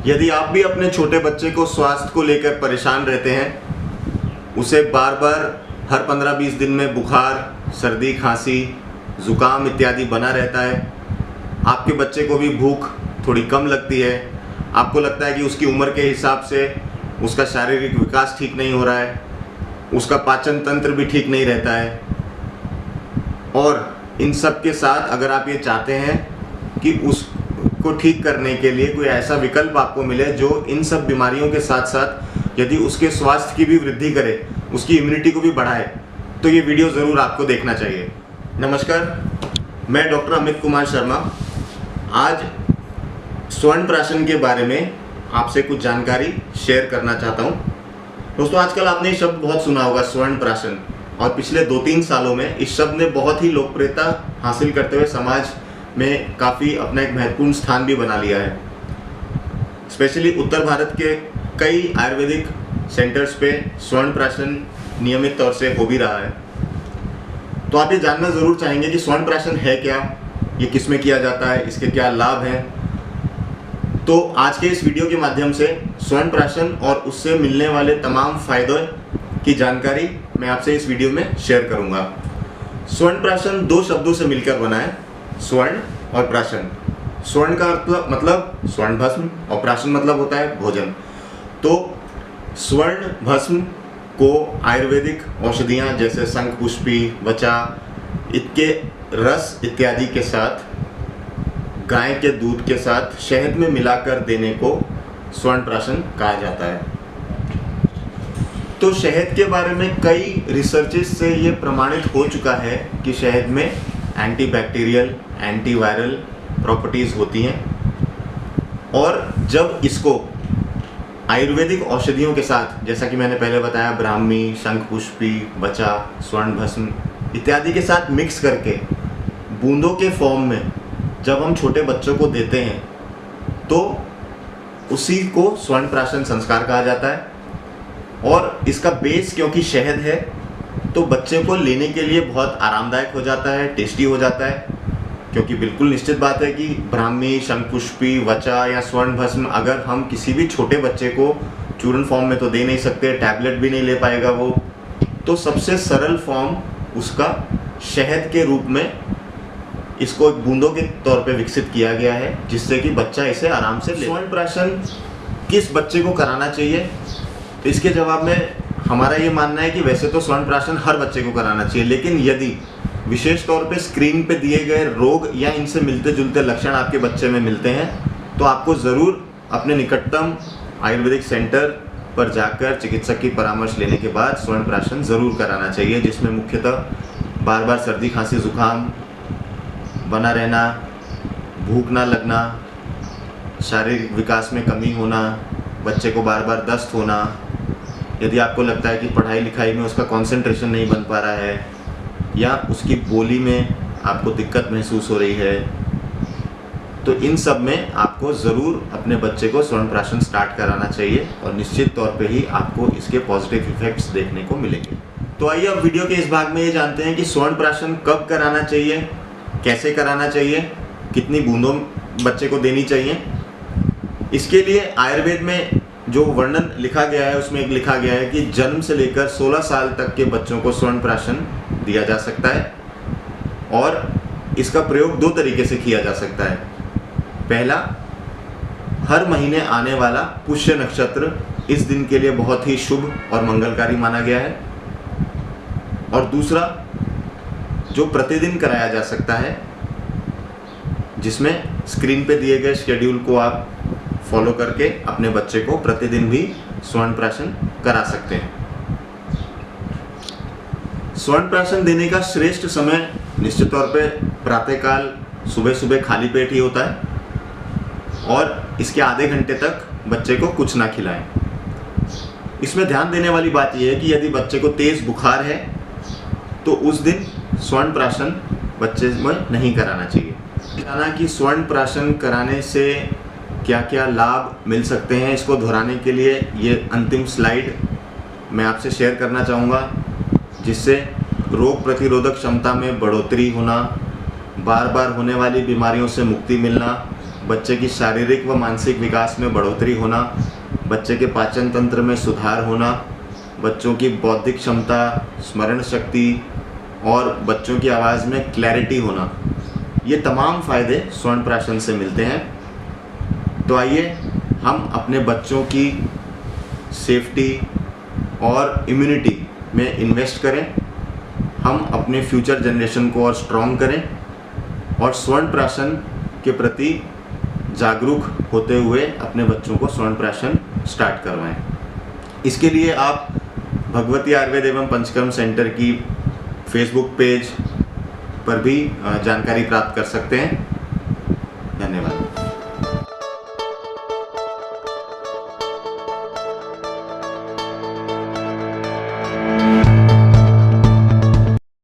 यदि आप भी अपने छोटे बच्चे को स्वास्थ्य को लेकर परेशान रहते हैं, उसे बार बार हर 15-20 दिन में बुखार, सर्दी, खांसी, ज़ुकाम इत्यादि बना रहता है, आपके बच्चे को भी भूख थोड़ी कम लगती है, आपको लगता है कि उसकी उम्र के हिसाब से उसका शारीरिक विकास ठीक नहीं हो रहा है, उसका पाचन तंत्र भी ठीक नहीं रहता है, और इन सब के साथ अगर आप ये चाहते हैं कि उसको ठीक करने के लिए कोई ऐसा विकल्प आपको मिले जो इन सब बीमारियों के साथ साथ यदि उसके स्वास्थ्य की भी वृद्धि करे, उसकी इम्यूनिटी को भी बढ़ाए, तो ये वीडियो ज़रूर आपको देखना चाहिए। नमस्कार, मैं डॉक्टर अमित कुमार शर्मा आज स्वर्णप्राशन के बारे में आपसे कुछ जानकारी शेयर करना चाहता हूँ। दोस्तों, आजकल आपने ये शब्द बहुत सुना होगा, स्वर्णप्राशन, और पिछले 2-3 सालों में इस शब्द ने बहुत ही लोकप्रियता हासिल करते हुए समाज में काफ़ी अपना एक महत्वपूर्ण स्थान भी बना लिया है। स्पेशली उत्तर भारत के कई आयुर्वेदिक सेंटर्स पे स्वर्णप्राशन नियमित तौर से हो भी रहा है। तो आप ये जानना ज़रूर चाहेंगे कि स्वर्णप्राशन है क्या, ये किस में किया जाता है, इसके क्या लाभ हैं। तो आज के इस वीडियो के माध्यम से स्वर्णप्राशन और उससे मिलने वाले तमाम फायदों की जानकारी मैं आपसे इस वीडियो में शेयर करूंगा। स्वर्णप्राशन 2 शब्दों से मिलकर बना है, स्वर्ण और प्राशन। स्वर्ण का अर्थ मतलब स्वर्ण भस्म और प्राशन मतलब होता है भोजन। तो स्वर्ण भस्म को आयुर्वेदिक औषधियाँ जैसे शंखपुष्पी, वचा, इसके रस इत्यादि के साथ, गाय के दूध के साथ शहद में मिलाकर देने को स्वर्णप्राशन कहा जाता है। तो शहद के बारे में कई रिसर्चेस से ये प्रमाणित हो चुका है कि शहद में एंटीबैक्टीरियल, एंटीवायरल प्रॉपर्टीज़ होती हैं, और जब इसको आयुर्वेदिक औषधियों के साथ, जैसा कि मैंने पहले बताया, ब्राह्मी, शंखपुष्पी, वचा, स्वर्ण भस्म इत्यादि के साथ मिक्स करके बूंदों के फॉर्म में जब हम छोटे बच्चों को देते हैं तो उसी को स्वर्णप्राशन संस्कार कहा जाता है। और इसका बेस क्योंकि शहद है तो बच्चे को लेने के लिए बहुत आरामदायक हो जाता है, टेस्टी हो जाता है, क्योंकि बिल्कुल निश्चित बात है कि ब्राह्मी, शंखपुष्पी, वचा या स्वर्ण भस्म अगर हम किसी भी छोटे बच्चे को चूर्ण फॉर्म में तो दे नहीं सकते, टैबलेट भी नहीं ले पाएगा वो, तो सबसे सरल फॉर्म उसका शहद के रूप में इसको एक बूंदों के तौर पे विकसित किया गया है, जिससे कि बच्चा इसे आराम से ले। स्वर्णप्राशन किस बच्चे को कराना चाहिए, तो इसके जवाब में हमारा ये मानना है कि वैसे तो स्वर्णप्राशन हर बच्चे को कराना चाहिए, लेकिन यदि विशेष तौर पे स्क्रीन पे दिए गए रोग या इनसे मिलते जुलते लक्षण आपके बच्चे में मिलते हैं तो आपको ज़रूर अपने निकटतम आयुर्वेदिक सेंटर पर जाकर चिकित्सक की परामर्श लेने के बाद स्वर्णप्राशन ज़रूर कराना चाहिए, जिसमें मुख्यतः बार बार सर्दी, खांसी, ज़ुकाम बना रहना, भूख ना लगना, शारीरिक विकास में कमी होना, बच्चे को बार बार दस्त होना, यदि आपको लगता है कि पढ़ाई लिखाई में उसका कंसंट्रेशन नहीं बन पा रहा है या उसकी बोली में आपको दिक्कत महसूस हो रही है, तो इन सब में आपको ज़रूर अपने बच्चे को स्वर्णप्राशन स्टार्ट कराना चाहिए और निश्चित तौर पे ही आपको इसके पॉजिटिव इफ़ेक्ट्स देखने को मिलेंगे। तो आइए अब वीडियो के इस भाग में ये जानते हैं कि स्वर्णप्राशन कब कराना चाहिए, कैसे कराना चाहिए, कितनी बूंदों बच्चे को देनी चाहिए। इसके लिए आयुर्वेद में जो वर्णन लिखा गया है उसमें एक लिखा गया है कि जन्म से लेकर 16 साल तक के बच्चों को स्वर्णप्राशन दिया जा सकता है, और इसका प्रयोग 2 तरीके से किया जा सकता है। पहला, हर महीने आने वाला पुष्य नक्षत्र इस दिन के लिए बहुत ही शुभ और मंगलकारी माना गया है, और दूसरा जो प्रतिदिन कराया जा सकता है, जिसमें स्क्रीन पे दिए गए शेड्यूल को आप फॉलो करके अपने बच्चे को प्रतिदिन भी स्वर्णप्राशन करा सकते हैं। स्वर्णप्राशन देने का श्रेष्ठ समय निश्चित तौर पे प्रातःकाल सुबह सुबह खाली पेट ही होता है, और इसके आधे घंटे तक बच्चे को कुछ ना खिलाएं। इसमें ध्यान देने वाली बात यह है कि यदि बच्चे को तेज़ बुखार है तो उस दिन स्वर्णप्राशन बच्चे में नहीं कराना चाहिए। जाना कि स्वर्णप्राशन कराने से क्या क्या लाभ मिल सकते हैं, इसको दोहराने के लिए ये अंतिम स्लाइड मैं आपसे शेयर करना चाहूँगा, जिससे रोग प्रतिरोधक क्षमता में बढ़ोतरी होना, बार बार होने वाली बीमारियों से मुक्ति मिलना, बच्चे की शारीरिक व मानसिक विकास में बढ़ोतरी होना, बच्चे के पाचन तंत्र में सुधार होना, बच्चों की बौद्धिक क्षमता, स्मरण शक्ति और बच्चों की आवाज़ में क्लैरिटी होना, ये तमाम फ़ायदे स्वर्ण प्राशन से मिलते हैं। तो आइए हम अपने बच्चों की सेफ्टी और इम्यूनिटी में इन्वेस्ट करें, हम अपने फ्यूचर जनरेशन को और स्ट्रॉन्ग करें और स्वर्ण प्राशन के प्रति जागरूक होते हुए अपने बच्चों को स्वर्ण प्राशन स्टार्ट करवाएं। इसके लिए आप भगवती आयुर्वेद एवं पंचकर्म सेंटर की फेसबुक पेज पर भी जानकारी प्राप्त कर सकते हैं। धन्यवाद।